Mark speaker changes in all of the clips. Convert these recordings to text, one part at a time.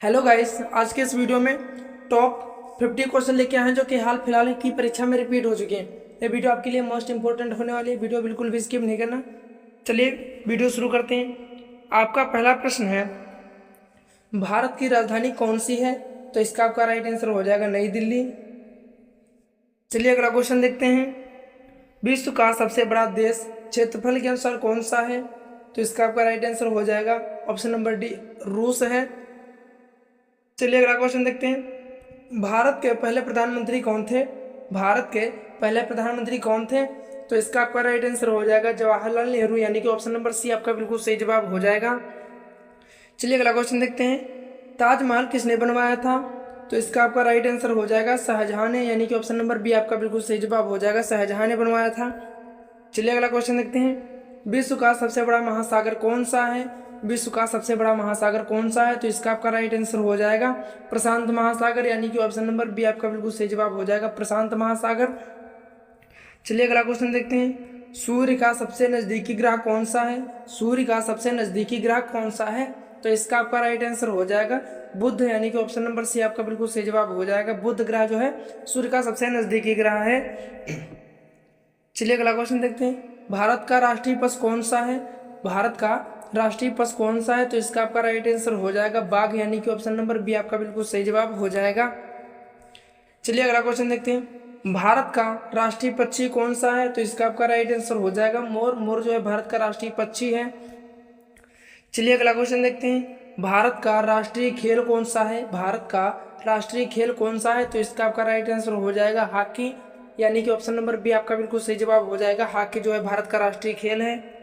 Speaker 1: Hello guys, आज के इस वीडियो में टॉप 50 क्वेश्चन लेके आए हैं जो कि हाल फिलहाल की परीक्षा में रिपीट हो चुके हैं। ये वीडियो आपके लिए मोस्ट इंपॉर्टेंट होने वाली है। वीडियो बिल्कुल भी स्किप नहीं करना। चलिए वीडियो शुरू करते हैं। आपका पहला प्रश्न है, भारत की राजधानी कौन सी है? तो इसका आपका राइट आंसर हो जाएगा नई दिल्ली। चलिए अगला क्वेश्चन देखते हैं। विश्व का सबसे बड़ा देश क्षेत्रफल के अनुसार कौन सा है? तो इसका आपका राइट आंसर हो जाएगा ऑप्शन नंबर डी, रूस है। चलिए अगला क्वेश्चन देखते हैं। भारत के पहले प्रधानमंत्री कौन थे? भारत के पहले प्रधानमंत्री कौन थे? तो इसका आपका राइट आंसर हो जाएगा जवाहरलाल नेहरू, यानी कि ऑप्शन नंबर सी आपका बिल्कुल सही जवाब हो जाएगा। चलिए अगला क्वेश्चन देखते हैं। ताजमहल किसने बनवाया था? तो इसका आपका राइट आंसर हो जाएगा शाहजहां ने, यानी कि ऑप्शन नंबर बी आपका बिल्कुल सही जवाब हो जाएगा, शाहजहां ने बनवाया था। चलिए अगला क्वेश्चन देखते हैं। विश्व का सबसे बड़ा महासागर कौन सा है? विश्व का सबसे बड़ा महासागर कौन सा है? तो इसका आपका राइट आंसर हो जाएगा प्रशांत महासागर, यानी कि ऑप्शन नंबर बी आपका बिल्कुल सही जवाब हो जाएगा, प्रशांत महासागर। चलिए अगला क्वेश्चन देखते हैं। सूर्य का सबसे नजदीकी ग्रह कौन सा है? सूर्य का सबसे नजदीकी ग्रह कौन सा है? तो इसका आपका राइट आंसर हो जाएगा बुध, यानी कि ऑप्शन नंबर सी आपका बिल्कुल सही जवाब हो जाएगा। बुध ग्रह जो है सूर्य का सबसे नजदीकी ग्रह है। चलिए अगला क्वेश्चन देखते हैं। भारत का राष्ट्रीय पशु कौन सा है? भारत का राष्ट्रीय पशु कौन सा है? तो इसका आपका राइट आंसर हो जाएगा बाघ, यानी कि ऑप्शन नंबर बी आपका बिल्कुल सही जवाब हो जाएगा। चलिए अगला क्वेश्चन देखते हैं। भारत का राष्ट्रीय पक्षी कौन सा है? तो इसका आपका राइट आंसर हो जाएगा मोर। मोर जो है भारत का राष्ट्रीय पक्षी है। चलिए अगला क्वेश्चन देखते हैं। भारत का राष्ट्रीय खेल कौन सा है? भारत का राष्ट्रीय खेल कौन सा है? तो इसका आपका राइट आंसर हो जाएगा हॉकी, यानी कि ऑप्शन नंबर बी आपका बिल्कुल सही जवाब हो जाएगा। हॉकी जो है भारत का राष्ट्रीय खेल है।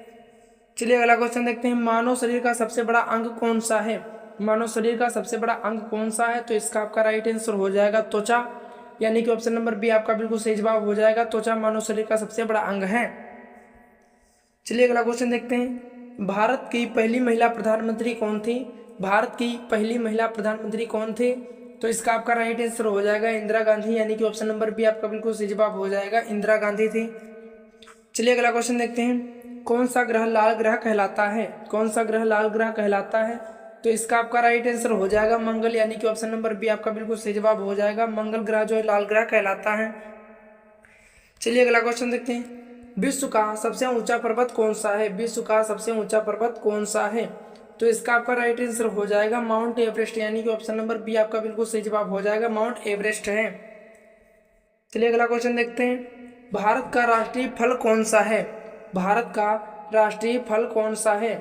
Speaker 1: चलिए अगला क्वेश्चन देखते हैं। मानव शरीर का सबसे बड़ा अंग कौन सा है? मानव शरीर का सबसे बड़ा अंग कौन सा है? तो इसका आपका राइट आंसर हो जाएगा त्वचा, यानी कि ऑप्शन नंबर बी आपका बिल्कुल सही जवाब हो जाएगा। त्वचा मानव शरीर का सबसे बड़ा अंग है। चलिए अगला क्वेश्चन देखते हैं। भारत की पहली महिला प्रधानमंत्री कौन थी? भारत की पहली महिला प्रधानमंत्री कौन थे? तो इसका आपका राइट आंसर हो जाएगा इंदिरा गांधी, यानी कि ऑप्शन नंबर बी आपका बिल्कुल सही जवाब हो जाएगा, इंदिरा गांधी थी। चलिए अगला क्वेश्चन देखते हैं। कौन सा ग्रह लाल ग्रह कहलाता है? कौन सा ग्रह लाल ग्रह कहलाता है? तो इसका आपका राइट आंसर हो जाएगा मंगल, यानी कि ऑप्शन नंबर बी आपका बिल्कुल सही जवाब हो जाएगा, मंगल ग्रह जो है लाल ग्रह कहलाता है। चलिए अगला क्वेश्चन देखते हैं। विश्व का सबसे ऊंचा पर्वत कौन सा है? विश्व का सबसे ऊंचा पर्वत कौन सा है? तो इसका आपका राइट आंसर हो जाएगा माउंट एवरेस्ट, यानी कि ऑप्शन नंबर बी आपका बिल्कुल सही जवाब हो जाएगा, माउंट एवरेस्ट है। चलिए अगला क्वेश्चन देखते हैं। भारत का राष्ट्रीय फल कौन सा है? भारत का राष्ट्रीय फल कौन सा है?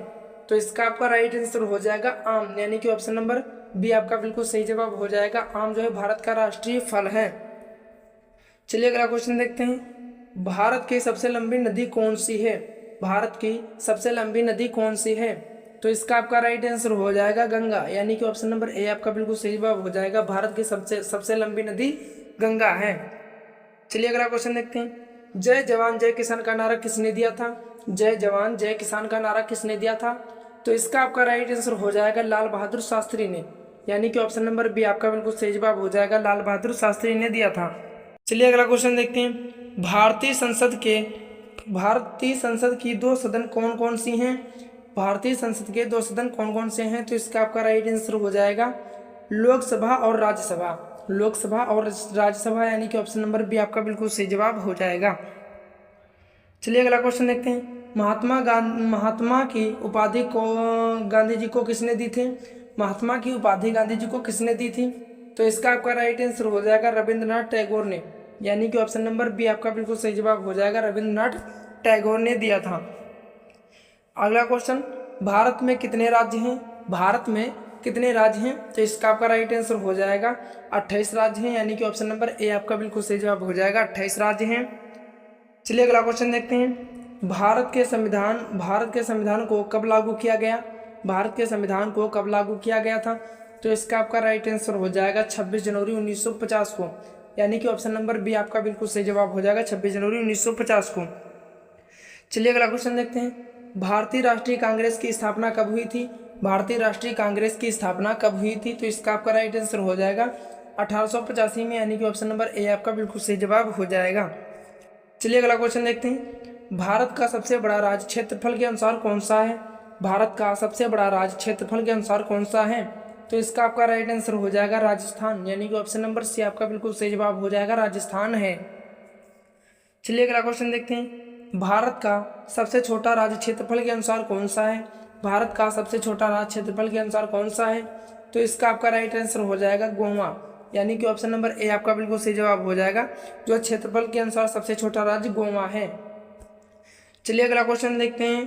Speaker 1: तो इसका आपका राइट आंसर हो जाएगा आम, यानी कि ऑप्शन नंबर बी आपका बिल्कुल सही जवाब हो जाएगा, आम जो है भारत का राष्ट्रीय फल है। चलिए अगला क्वेश्चन देखते हैं। भारत की सबसे लंबी नदी कौन सी है? भारत की सबसे लंबी नदी कौन सी है? तो इसका आपका राइट आंसर हो जाएगा गंगा, यानी कि ऑप्शन नंबर ए आपका बिल्कुल सही जवाब हो जाएगा, भारत की सबसे लंबी नदी गंगा है। चलिए अगला क्वेश्चन देखते हैं। जय जवान जय किसान का नारा किसने दिया था? जय जवान जय किसान का नारा किसने दिया था? तो इसका आपका राइट आंसर हो जाएगा लाल बहादुर शास्त्री ने, यानी कि ऑप्शन नंबर बी आपका बिल्कुल सही जवाब हो जाएगा, लाल बहादुर शास्त्री ने दिया था। चलिए अगला क्वेश्चन देखते हैं। भारतीय संसद की दो सदन कौन कौन सी हैं? भारतीय संसद के दो सदन कौन कौन से हैं? तो इसका आपका राइट आंसर हो जाएगा लोकसभा और राज्यसभा, लोकसभा और राज्यसभा, यानी कि ऑप्शन नंबर बी आपका बिल्कुल सही जवाब हो जाएगा। चलिए अगला क्वेश्चन देखते हैं। महात्मा की उपाधि को गांधी जी को किसने दी थी? महात्मा की उपाधि गांधी जी को किसने दी थी? तो इसका आपका राइट आंसर हो जाएगा रविंद्रनाथ टैगोर ने, यानी कि ऑप्शन नंबर बी आपका बिल्कुल सही जवाब हो जाएगा, रविंद्रनाथ टैगोर ने दिया था। अगला क्वेश्चन। भारत में कितने राज्य हैं? भारत में कितने राज्य हैं? तो इसका आपका राइट आंसर हो जाएगा 28 राज्य हैं, यानी कि ऑप्शन नंबर ए आपका बिल्कुल सही जवाब हो जाएगा, 28 राज्य हैं। चलिए अगला क्वेश्चन देखते हैं। भारत के संविधान को कब लागू किया गया? भारत के संविधान को कब लागू किया गया था? तो इसका आपका राइट आंसर हो जाएगा 26 जनवरी 1950 को, यानी कि ऑप्शन नंबर बी आपका बिल्कुल सही जवाब हो जाएगा, 26 जनवरी 1950 को। चलिए अगला क्वेश्चन देखते हैं। भारतीय राष्ट्रीय कांग्रेस की स्थापना कब हुई थी? भारतीय राष्ट्रीय कांग्रेस की स्थापना कब हुई थी? तो इसका आपका राइट आंसर हो जाएगा 1885 में, यानी कि ऑप्शन नंबर ए आपका बिल्कुल सही जवाब हो जाएगा। चलिए अगला क्वेश्चन देखते हैं। भारत का सबसे बड़ा राज्य क्षेत्रफल के अनुसार कौन सा है? भारत का सबसे बड़ा राज्य क्षेत्रफल के अनुसार कौन सा है? तो इसका आपका राइट आंसर हो जाएगा राजस्थान, यानी कि ऑप्शन नंबर सी आपका बिल्कुल सही जवाब हो जाएगा, राजस्थान है। चलिए अगला क्वेश्चन देखते हैं। भारत का सबसे छोटा राज्य क्षेत्रफल के अनुसार कौन सा है? भारत का सबसे छोटा राज्य क्षेत्रफल के अनुसार कौन सा है? तो इसका आपका राइट आंसर हो जाएगा गोवा, यानी कि ऑप्शन नंबर ए आपका बिल्कुल सही जवाब हो जाएगा, जो क्षेत्रफल के अनुसार सबसे छोटा राज्य गोवा है। चलिए अगला क्वेश्चन देखते हैं।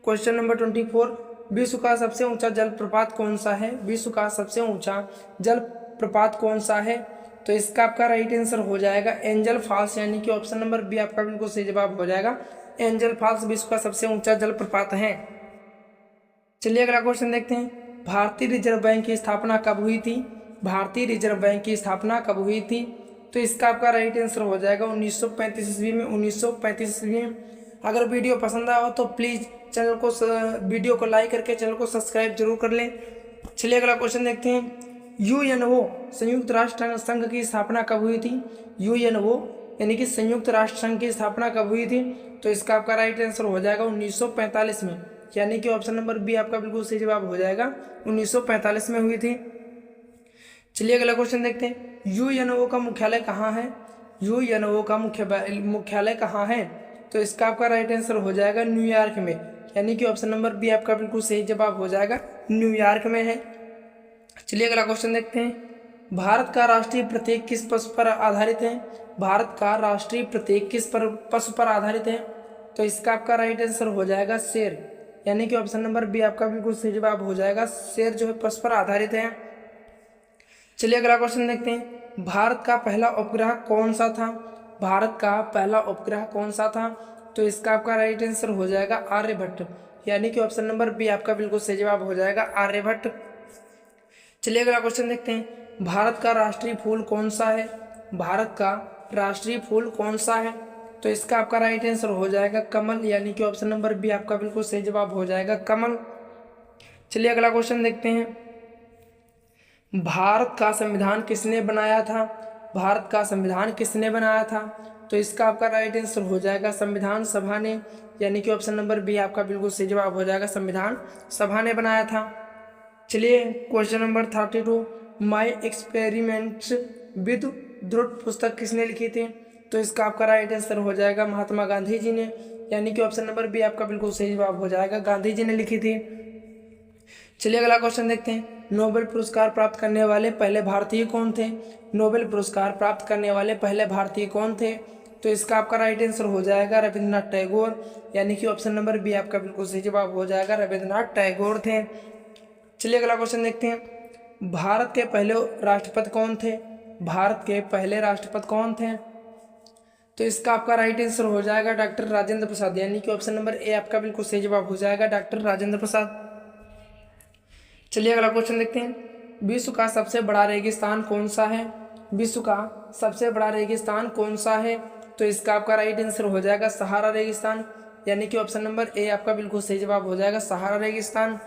Speaker 1: क्वेश्चन नंबर 24, विश्व का सबसे ऊंचा जलप्रपात कौन सा है? विश्व का सबसे ऊंचा जलप्रपात कौन सा है? तो इसका आपका राइट आंसर हो जाएगा एंजल फॉल्स, यानी कि ऑप्शन नंबर बी आपका बिल्कुल सही जवाब हो जाएगा, एंजल फॉल्स विश्व का सबसे ऊंचा जलप्रपात है। चलिए अगला क्वेश्चन देखते हैं। भारतीय रिजर्व बैंक की स्थापना कब हुई थी? भारतीय रिजर्व बैंक की स्थापना कब हुई थी? तो इसका आपका राइट आंसर हो जाएगा 1935 ईस्वी में, 1935 ईस्वी में। अगर वीडियो पसंद आया हो तो प्लीज़ वीडियो को लाइक करके चैनल को सब्सक्राइब जरूर कर लें। चलिए अगला क्वेश्चन देखते हैं। यूएनओ संयुक्त राष्ट्र संघ की स्थापना कब हुई थी? यूएनओ यानी कि संयुक्त राष्ट्र संघ की स्थापना कब हुई थी? तो इसका आपका राइट आंसर हो जाएगा 1945 में, यानी कि ऑप्शन नंबर बी आपका बिल्कुल सही जवाब हो जाएगा, 1945 में हुई थी। चलिए अगला क्वेश्चन देखते हैं। यूएनओ का मुख्यालय कहाँ है? यूएनओ का मुख्यालय कहाँ है? तो इसका आपका राइट आंसर हो जाएगा न्यूयॉर्क में, यानी कि ऑप्शन नंबर बी आपका बिल्कुल सही जवाब हो जाएगा, न्यूयॉर्क में है। चलिए अगला क्वेश्चन देखते हैं। भारत का राष्ट्रीय प्रतीक किस पशु पर आधारित है? भारत का राष्ट्रीय प्रतीक किस पशु पर आधारित है? तो इसका आपका राइट आंसर हो जाएगा शेर, यानी कि ऑप्शन नंबर बी आपका बिल्कुल सही जवाब हो जाएगा, शेर जो है पशु पर आधारित है। चलिए अगला क्वेश्चन देखते हैं। भारत का पहला उपग्रह कौन सा था? भारत का पहला उपग्रह कौन सा था? तो इसका आपका राइट आंसर हो जाएगा आर्यभट्ट, यानी कि ऑप्शन नंबर बी आपका बिल्कुल सही जवाब हो जाएगा, आर्यभट्ट। चलिए अगला क्वेश्चन देखते हैं। भारत का राष्ट्रीय फूल कौन सा है? भारत का राष्ट्रीय फूल कौन सा है? तो इसका आपका राइट आंसर हो जाएगा कमल, यानी कि ऑप्शन नंबर बी आपका बिल्कुल सही जवाब हो जाएगा, कमल। चलिए अगला क्वेश्चन देखते हैं। भारत का संविधान किसने बनाया था? भारत का संविधान किसने बनाया था? तो इसका आपका राइट आंसर हो जाएगा संविधान सभा ने, यानी कि ऑप्शन नंबर बी आपका बिल्कुल सही जवाब हो जाएगा, संविधान सभा ने बनाया था। चलिए question number 32, my experiments with truth पुस्तक किसने लिखी थी? तो इसका आपका राइट आंसर हो जाएगा महात्मा गांधी जी ने, यानी कि ऑप्शन नंबर बी आपका बिल्कुल सही जवाब हो जाएगा, गांधी जी ने लिखी थी। चलिए अगला क्वेश्चन देखते हैं। नोबेल पुरस्कार प्राप्त करने वाले पहले भारतीय कौन थे? नोबेल पुरस्कार प्राप्त करने वाले पहले भारतीय कौन थे? तो इसका आपका राइट आंसर हो जाएगा रविंद्रनाथ टैगोर, यानी कि ऑप्शन नंबर बी आपका बिल्कुल सही जवाब हो जाएगा, रविंद्रनाथ टैगोर थे। चलिए अगला क्वेश्चन देखते हैं। भारत के पहले राष्ट्रपति कौन थे? भारत के पहले राष्ट्रपति कौन थे? तो इसका आपका राइट आंसर हो जाएगा डॉक्टर राजेंद्र प्रसाद, यानी कि ऑप्शन नंबर ए आपका बिल्कुल सही जवाब हो जाएगा, डॉक्टर राजेंद्र प्रसाद। चलिए अगला क्वेश्चन देखते हैं। विश्व का सबसे बड़ा रेगिस्तान कौन सा है? विश्व का सबसे बड़ा रेगिस्तान कौन सा है? तो इसका आपका राइट आंसर हो जाएगा सहारा रेगिस्तान, यानी कि ऑप्शन नंबर ए आपका बिल्कुल सही जवाब हो जाएगा, सहारा रेगिस्तान।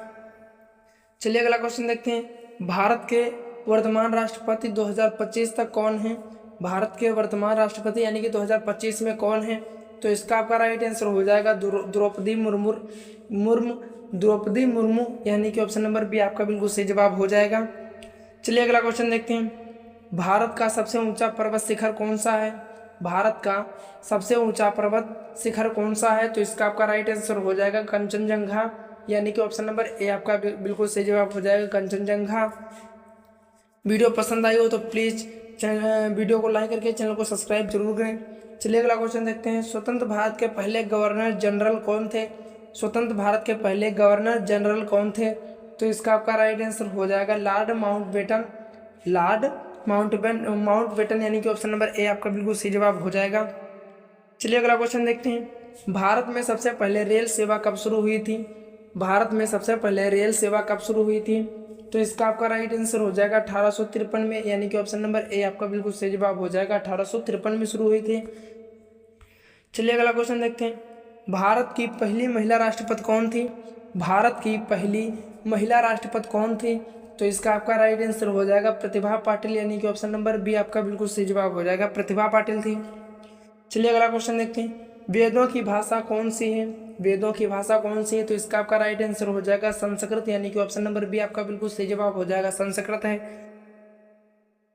Speaker 1: चलिए अगला क्वेश्चन देखते हैं। भारत के वर्तमान राष्ट्रपति 2025 तक कौन है? भारत के वर्तमान राष्ट्रपति यानी कि 2025 में कौन है? तो इसका आपका राइट आंसर हो जाएगा द्रौपदी मुर्मू, यानी कि ऑप्शन नंबर बी आपका बिल्कुल सही जवाब हो जाएगा। चलिए अगला क्वेश्चन देखते हैं। भारत का सबसे ऊंचा पर्वत शिखर कौन सा है? भारत का सबसे ऊंचा पर्वत शिखर कौन सा है? तो इसका आपका राइट आंसर हो जाएगा कंचनजंगा, यानी कि ऑप्शन नंबर ए आपका बिल्कुल सही जवाब हो जाएगा, कंचनजंगा। वीडियो पसंद आई हो तो प्लीज़ वीडियो को लाइक करके चैनल को सब्सक्राइब जरूर करें। चलिए अगला क्वेश्चन देखते हैं। स्वतंत्र भारत के पहले गवर्नर जनरल कौन थे? स्वतंत्र भारत के पहले गवर्नर जनरल कौन थे? तो इसका आपका राइट आंसर हो जाएगा लॉर्ड माउंटबेटन, माउंटबेटन, यानी कि ऑप्शन नंबर ए आपका बिल्कुल सही जवाब हो जाएगा। चलिए अगला क्वेश्चन देखते हैं। भारत में सबसे पहले रेल सेवा कब शुरू हुई थी? भारत में सबसे पहले रेल सेवा कब शुरू हुई थी? तो इसका आपका राइट आंसर हो जाएगा 1853 में, यानी कि ऑप्शन नंबर ए आपका बिल्कुल सही जवाब हो जाएगा, 1853 में शुरू हुई थी। चलिए अगला क्वेश्चन देखते हैं। भारत की पहली महिला राष्ट्रपति कौन थी? भारत की पहली महिला राष्ट्रपति कौन थी? तो इसका आपका राइट आंसर हो जाएगा प्रतिभा पाटिल, यानी कि ऑप्शन नंबर बी आपका बिल्कुल सही जवाब हो जाएगा, प्रतिभा पाटिल थी। चलिए अगला क्वेश्चन देखते हैं। वेदों की भाषा कौन सी है? वेदों की भाषा कौन सी है? तो इसका आपका राइट आंसर हो जाएगा संस्कृत, यानी कि ऑप्शन नंबर बी आपका बिल्कुल सही जवाब हो जाएगा, संस्कृत है।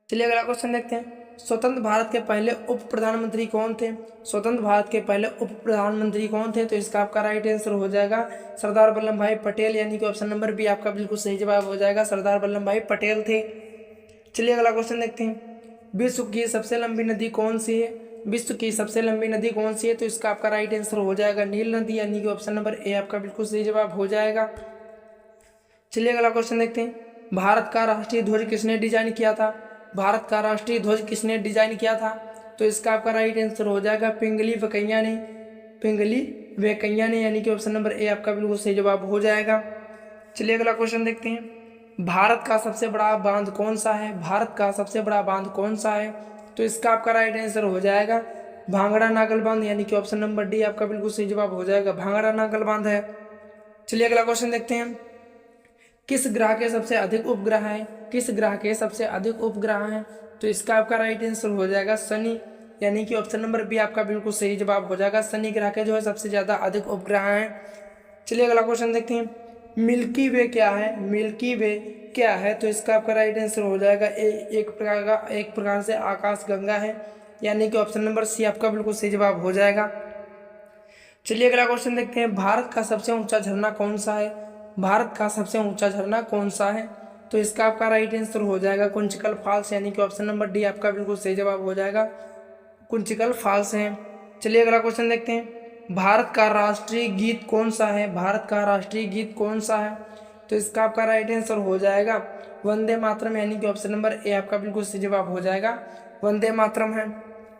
Speaker 1: चलिए अगला क्वेश्चन देखते हैं। स्वतंत्र भारत के पहले उप प्रधानमंत्री कौन थे? स्वतंत्र भारत के पहले उप प्रधानमंत्री कौन थे? तो इसका आपका राइट आंसर हो जाएगा सरदार वल्लभ भाई पटेल, यानी कि ऑप्शन नंबर बी आपका बिल्कुल सही जवाब हो जाएगा, सरदार वल्लभ भाई पटेल थे। चलिए अगला क्वेश्चन देखते हैं। विश्व की सबसे लंबी नदी कौन सी है? विश्व की सबसे लंबी नदी कौन सी है? तो इसका आपका राइट आंसर हो जाएगा नील नदी, यानी कि ऑप्शन नंबर ए आपका बिल्कुल सही जवाब हो जाएगा। चलिए अगला क्वेश्चन देखते हैं। भारत का राष्ट्रीय ध्वज किसने डिजाइन किया था? भारत का राष्ट्रीय ध्वज किसने डिजाइन किया था? तो इसका आपका राइट आंसर हो जाएगा पिंगली वेंकैया ने, पिंगली वेंकैया ने, यानी कि ऑप्शन नंबर ए आपका बिल्कुल सही जवाब हो जाएगा। चलिए अगला क्वेश्चन देखते हैं। भारत का सबसे बड़ा बांध कौन सा है? भारत का सबसे बड़ा बांध कौन सा है? तो इसका आपका राइट आंसर हो जाएगा भांगड़ा नागल बांध, यानी कि ऑप्शन नंबर डी आपका बिल्कुल सही जवाब हो जाएगा, भांगड़ा नागल बांध है। चलिए अगला क्वेश्चन देखते हैं। किस ग्रह के सबसे अधिक उपग्रह हैं? किस ग्रह के सबसे अधिक उपग्रह हैं? तो इसका आपका राइट आंसर हो जाएगा शनि, यानी कि ऑप्शन नंबर बी आपका बिल्कुल सही जवाब हो जाएगा, शनि ग्रह के जो है सबसे ज़्यादा अधिक उपग्रह हैं। चलिए अगला क्वेश्चन देखते हैं। मिल्की वे क्या है? मिल्की वे क्या है? तो इसका आपका राइट आंसर हो जाएगा एक प्रकार से आकाश गंगा है, यानी कि ऑप्शन नंबर सी आपका बिल्कुल सही जवाब हो जाएगा। चलिए अगला क्वेश्चन देखते हैं। भारत का सबसे ऊंचा झरना कौन सा है? भारत का सबसे ऊंचा झरना कौन सा है? तो इसका आपका राइट आंसर हो जाएगा कुंचिकल फॉल्स, यानी कि ऑप्शन नंबर डी आपका बिल्कुल सही जवाब हो जाएगा, कुंचिकल फॉल्स है। चलिए अगला क्वेश्चन देखते हैं। भारत का राष्ट्रीय गीत कौन सा है? भारत का राष्ट्रीय गीत कौन सा है? तो इसका आपका राइट आंसर हो जाएगा वंदे मातरम, यानी कि ऑप्शन नंबर ए आपका बिल्कुल सही जवाब हो जाएगा, वंदे मातरम है।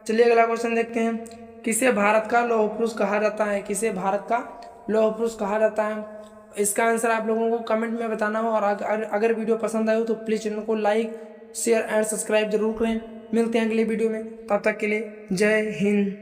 Speaker 1: चलिए अगला क्वेश्चन देखते हैं। किसे भारत का लौह पुरुष कहा जाता है? किसे भारत का लौह पुरुष कहा जाता है? इसका आंसर आप लोगों को कमेंट में बताना हो, और अगर वीडियो पसंद आए हो तो प्लीज़ चैनल को लाइक शेयर एंड सब्सक्राइब जरूर करें। मिलते हैं अगले वीडियो में, तब तक के लिए जय हिंद।